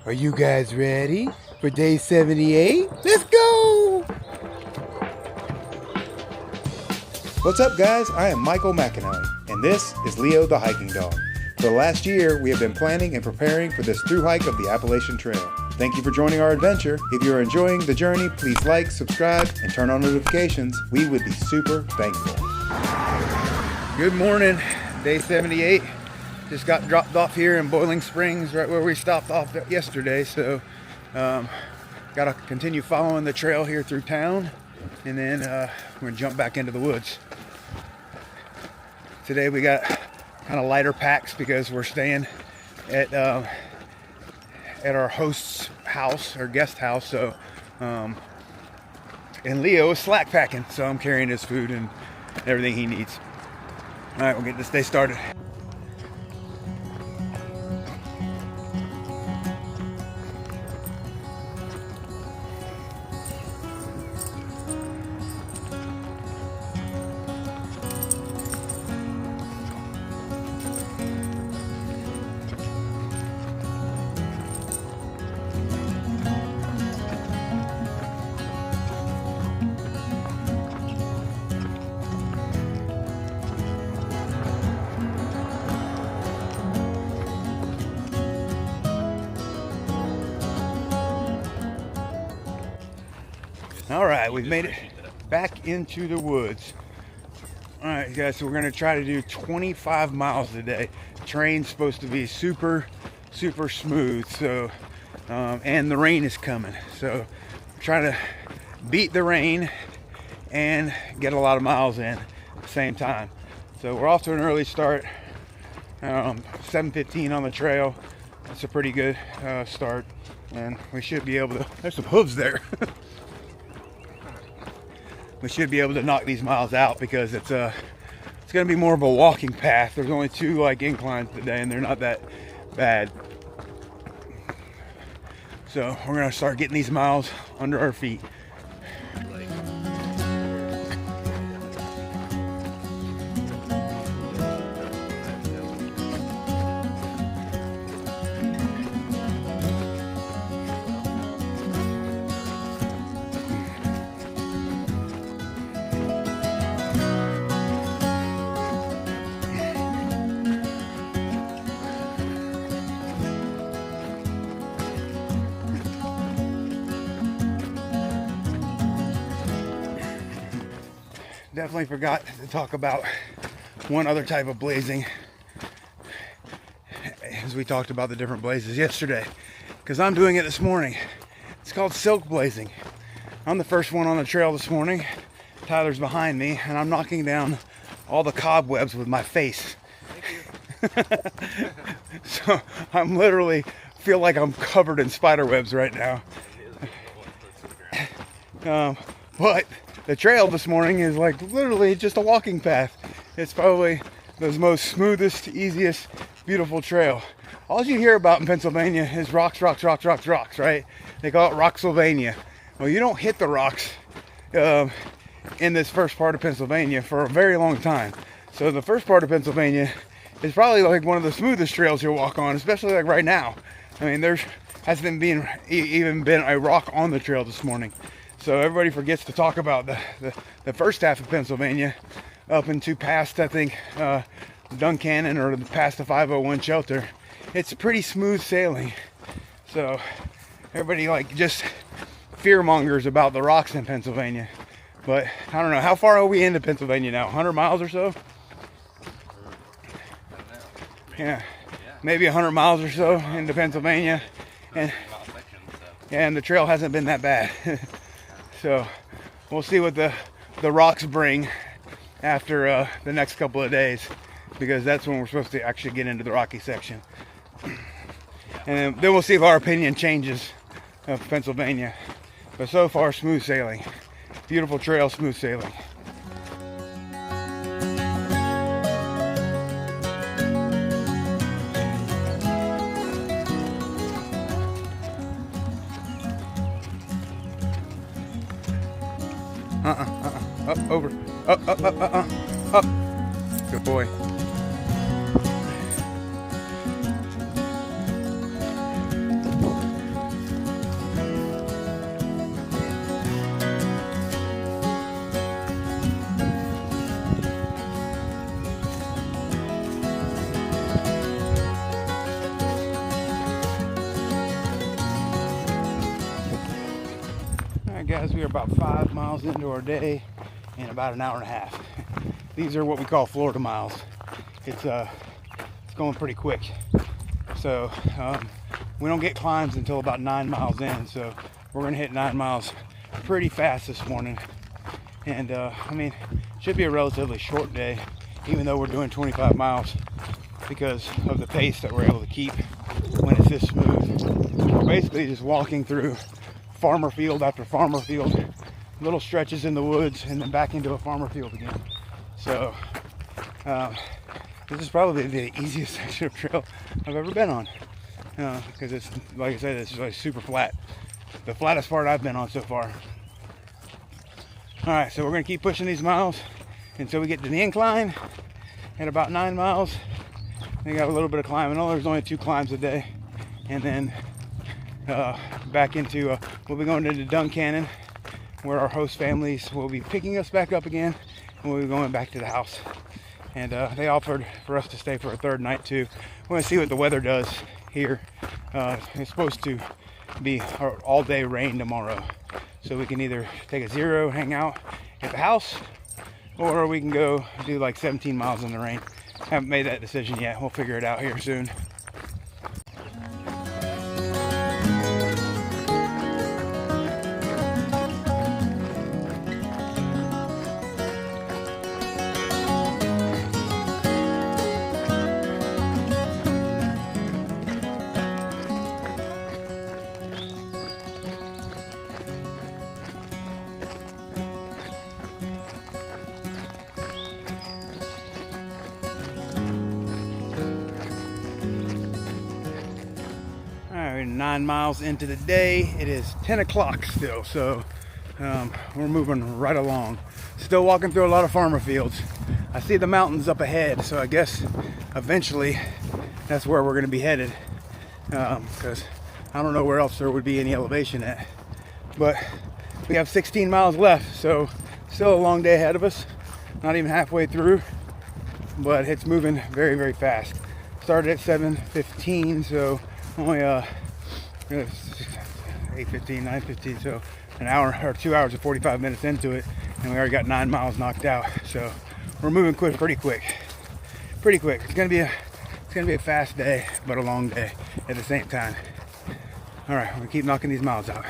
Are you guys ready for day 78? Let's go! What's up, guys? I am Michael McAnally, and this is Leo the Hiking Dog. For the last year, we have been planning and preparing for this through hike of the Appalachian Trail. Thank you for joining our adventure. If you're enjoying the journey, please like, subscribe, and turn on notifications. We would be super thankful. Good morning, day 78. Just got dropped off here in Boiling Springs, right where we stopped off yesterday. So, gotta continue following the trail here through town, and then we're gonna jump back into the woods. Today we got kind of lighter packs because we're staying at our host's house, or guest house. So, and Leo is slack packing, so I'm carrying his food and everything he needs. All right, we'll get this day started. All right, we've made it back into the woods. All right, guys, so we're gonna try to do 25 miles today. Terrain's supposed to be super smooth, so and the rain is coming, so try to beat the rain and get a lot of miles in at the same time. So we're off to an early start, 7:15 on the trail. That's a pretty good start, and we should be able to, there's some hooves there. We should be able to knock these miles out because it's going to be more of a walking path. There's only 2 like inclines today, and they're not that bad. So we're going to start getting these miles under our feet. Definitely forgot to talk about one other type of blazing, as we talked about the different blazes yesterday, because I'm doing it this morning. It's called silk blazing. I'm the first one on the trail this morning. Tyler's behind me, and I'm knocking down all the cobwebs with my face. Thank you. So I'm literally feel like I'm covered in spider webs right now. But the trail this morning is like literally just a walking path. It's probably the most smoothest, easiest, beautiful trail. All you hear about in Pennsylvania is rocks, right? They call it Rocksylvania. Well, you don't hit the rocks in this first part of Pennsylvania for a very long time. So the first part of Pennsylvania is probably like one of the smoothest trails you'll walk on, especially like right now. I mean, there hasn't even been a rock on the trail this morning. So everybody forgets to talk about the first half of Pennsylvania up into past, I think, Duncannon, or past the 501 shelter. It's pretty smooth sailing. So everybody like just fear mongers about the rocks in Pennsylvania. But I don't know, how far are we into Pennsylvania now? 100 miles or so? Yeah, maybe 100 miles or so into Pennsylvania. And the trail hasn't been that bad. So we'll see what the rocks bring after the next couple of days, because that's when we're supposed to actually get into the rocky section. And then we'll see if our opinion changes of Pennsylvania. But so far, smooth sailing. Beautiful trail, smooth sailing. Up, over. Up. Good boy. guys, we are about 5 miles into our day in about an hour and a half. These are what we call Florida miles. It's going pretty quick. So we don't get climbs until about 9 miles in. So we're gonna hit 9 miles pretty fast this morning. And I mean, should be a relatively short day, even though we're doing 25 miles because of the pace that we're able to keep when it's this smooth. We're basically just walking through farmer field after farmer field, little stretches in the woods, and then back into a farmer field again. So this is probably the easiest section of trail I've ever been on, because it's, like I said, it's like super flat. The flattest part I've been on so far. All right, so we're gonna keep pushing these miles until we get to the incline at about 9 miles. We got a little bit of climbing. Oh, there's only 2 climbs a day, and then back into we'll be going into Duncannon, where our host families will be picking us back up again, and we'll be going back to the house. And they offered for us to stay for a 3rd night too. We're gonna see what the weather does here. It's supposed to be all day rain tomorrow, so we can either take a 0, hang out at the house, or we can go do like 17 miles in the rain. Haven't made that decision yet. We'll figure it out here soon. Alright, 9 miles into the day. It is 10 o'clock still, so we're moving right along. Still walking through a lot of farmer fields. I see the mountains up ahead, so I guess eventually that's where we're going to be headed, because I don't know where else there would be any elevation at. But we have 16 miles left, so still a long day ahead of us. Not even halfway through, but it's moving very, very fast. Started at 7:15, so only 8:15, 9:15, so an hour or 2 hours and 45 minutes into it, and we already got 9 miles knocked out. So we're moving pretty quick. It's gonna be a fast day, but a long day at the same time. All right, we're gonna keep knocking these miles out.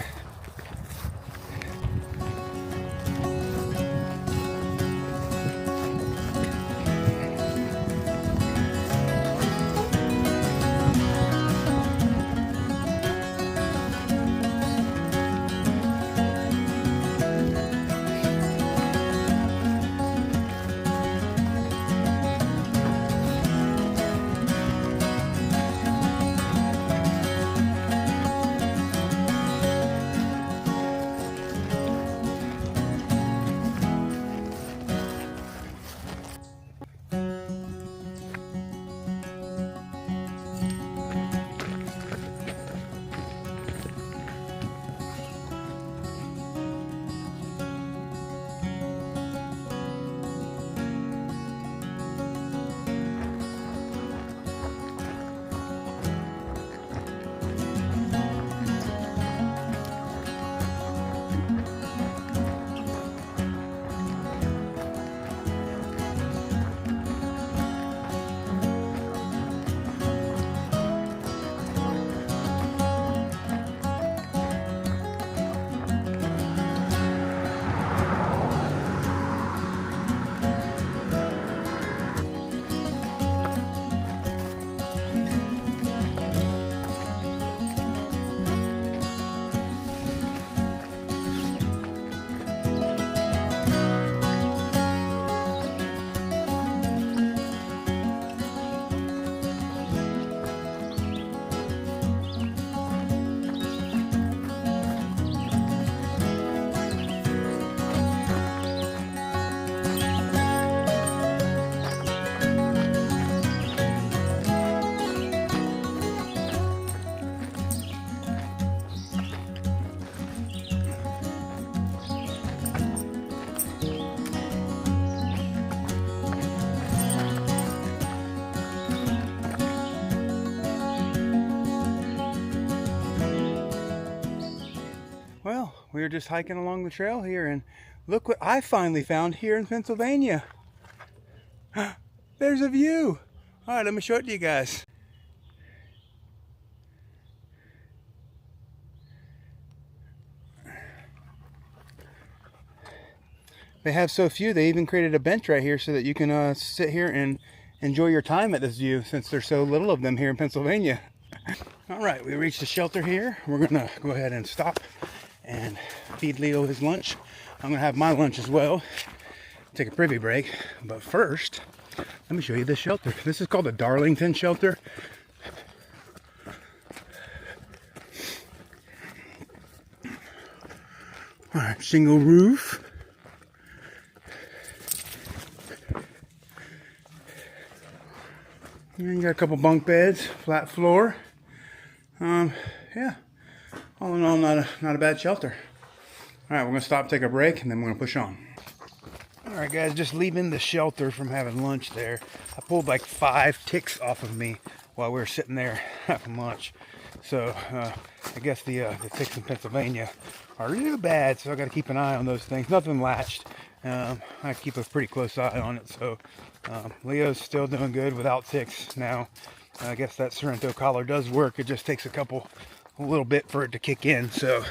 we were just hiking along the trail here, and look what I finally found here in Pennsylvania. There's a view. All right, let me show it to you guys. They have so few, they even created a bench right here so that you can sit here and enjoy your time at this view, since there's so little of them here in Pennsylvania. All right, we reached the shelter here. We're gonna go ahead and stop and feed Leo his lunch. I'm gonna have my lunch as well, take a privy break. But first, let me show you this shelter. This is called the Darlington shelter. All right, shingle roof. And you got a couple bunk beds, flat floor. Yeah, all in all, not a bad shelter. All right, we're gonna stop, take a break, and then we're gonna push on. All right, guys, just leaving the shelter from having lunch there. I pulled like 5 ticks off of me while we were sitting there having lunch. So I guess the ticks in Pennsylvania are really bad, so I got to keep an eye on those things. Nothing latched. I keep a pretty close eye on it. So Leo's still doing good without ticks now. I guess that Sorrento collar does work. It just takes a little bit for it to kick in. So,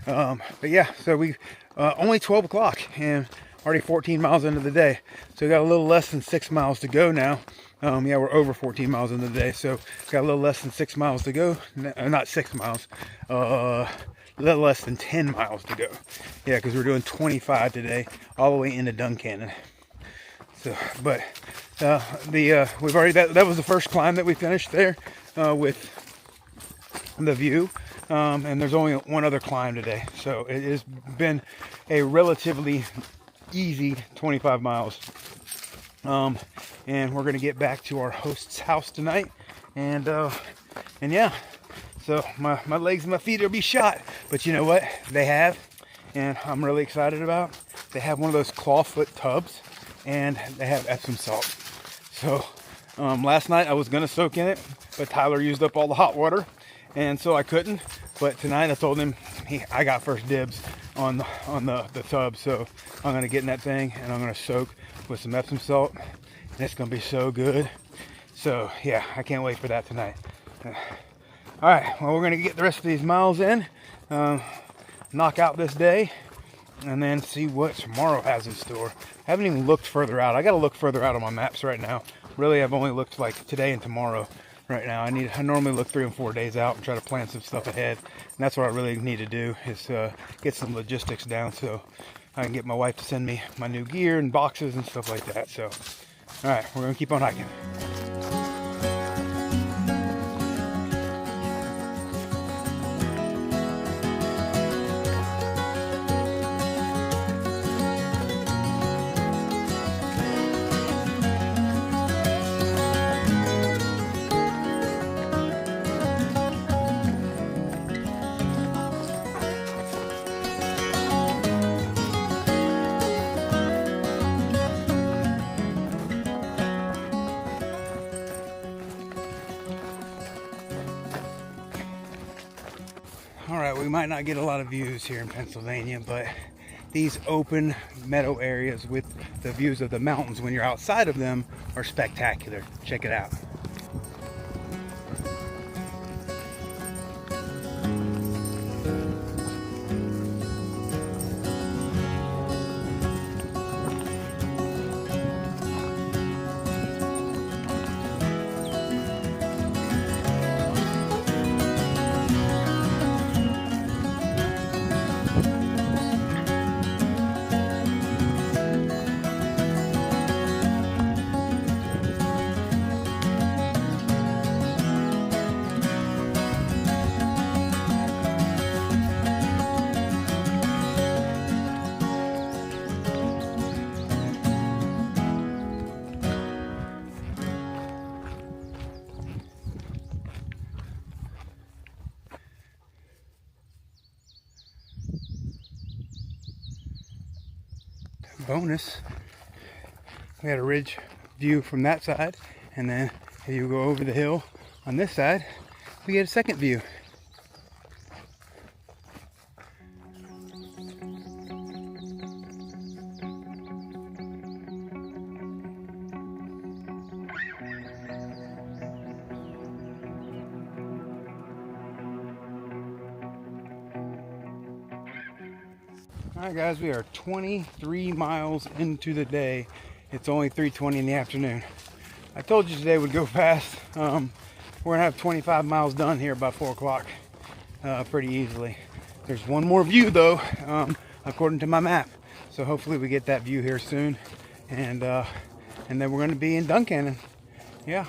but yeah, so we only 12 o'clock and already 14 miles into the day. So we got a little less than 6 miles to go now. Yeah, we're over 14 miles into the day, so got a little less than 6 miles to go. Not 6 miles, a little less than 10 miles to go. Yeah, because we're doing 25 today, all the way into Duncannon. So, but we've already that was the first climb that we finished there with the view, and there's only one other climb today. So it has been a relatively easy 25 miles. And we're gonna get back to our host's house tonight, and yeah, so my legs and my feet will be shot, but you know what they have, and I'm really excited about, they have one of those clawfoot tubs, and they have Epsom salt. So last night I was gonna soak in it, but Tyler used up all the hot water, and so I couldn't. But tonight I told him I got first dibs on the tub, so I'm gonna get in that thing and I'm gonna soak with some Epsom salt, and it's gonna be so good. So yeah, I can't wait for that tonight. All right, well, we're gonna get the rest of these miles in, knock out this day, and then see what tomorrow has in store. I haven't even looked further out. I gotta look further out on my maps right now. Really, I've only looked like today and tomorrow right now. I normally look 3 and 4 days out and try to plan some stuff ahead, and that's what I really need to do, is get some logistics down so I can get my wife to send me my new gear and boxes and stuff like that. So, all right, we're gonna keep on hiking. All right, we might not get a lot of views here in Pennsylvania, but these open meadow areas with the views of the mountains when you're outside of them are spectacular. Check it out. Bonus, we had a ridge view from that side, and then if you go over the hill on this side, we get a second view. Alright guys, we are 23 miles into the day. It's only 3:20 in the afternoon. I told you today would go fast. We're gonna have 25 miles done here by 4 o'clock pretty easily. There's one more view though, according to my map. So hopefully we get that view here soon. And then we're gonna be in Duncannon. Yeah,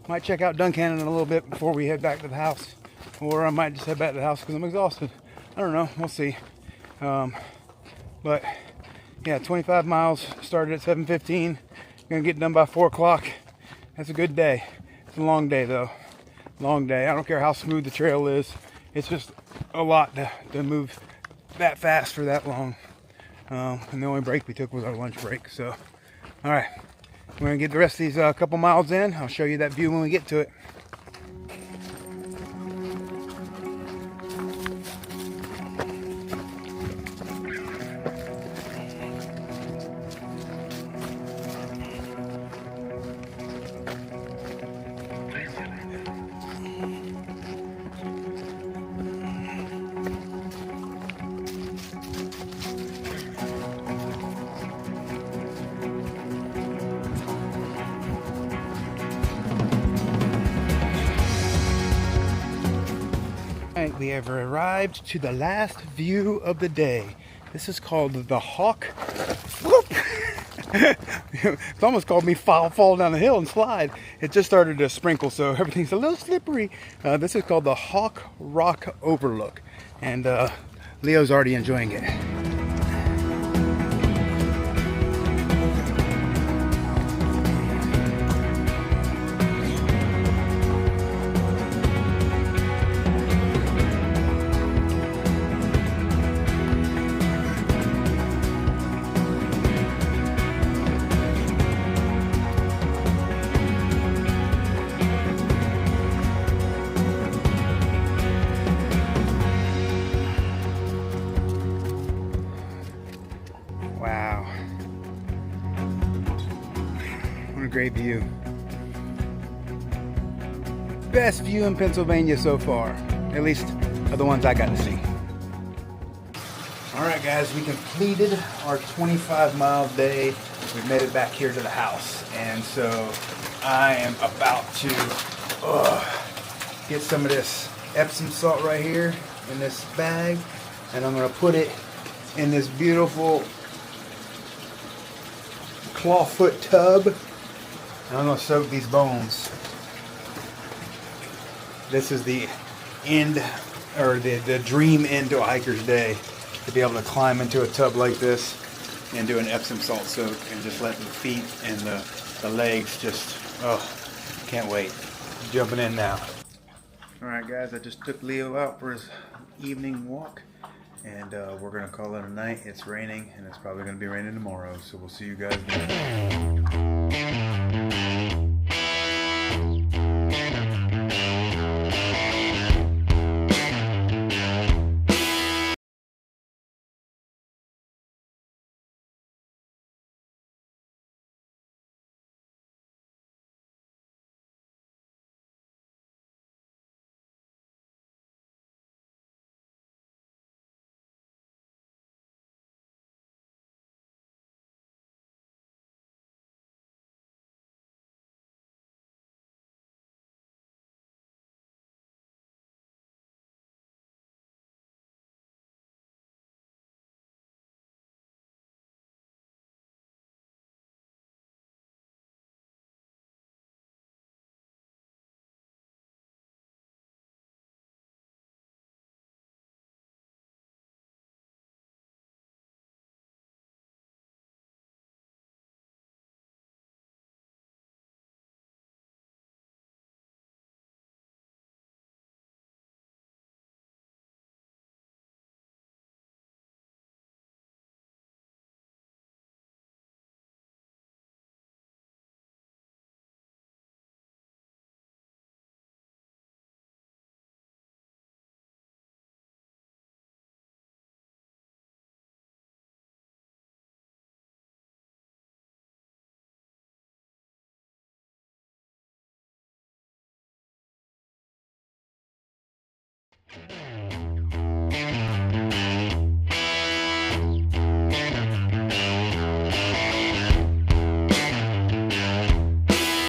might check out Duncannon a little bit before we head back to the house. Or I might just head back to the house because I'm exhausted. I don't know, we'll see. But yeah, 25 miles, started at 7:15. Gonna get done by 4 o'clock. That's a good day. It's a long day though. Long day. I don't care how smooth the trail is. It's just a lot to move that fast for that long. And the only break we took was our lunch break. So, all right, we're gonna get the rest of these couple miles in. I'll show you that view when we get to it. We have arrived to the last view of the day. This is called the Hawk. Whoop! It's almost called me fall down the hill and slide. It just started to sprinkle, so everything's a little slippery. This is called the Hawk Rock Overlook, and Leo's already enjoying it. Wow. What a great view. Best view in Pennsylvania so far. At least of the ones I got to see. Alright guys, we completed our 25-mile day. We've made it back here to the house. And so I am about to get some of this Epsom salt right here in this bag. And I'm going to put it in this beautiful clawfoot tub, and I'm going to soak these bones. This is the end, or the dream end to a hiker's day, to be able to climb into a tub like this and do an Epsom salt soak and just let the feet and the legs just, can't wait. Jumping in now. Alright guys, I just took Leo out for his evening walk. And we're going to call it a night. It's raining, and it's probably going to be raining tomorrow. So we'll see you guys then.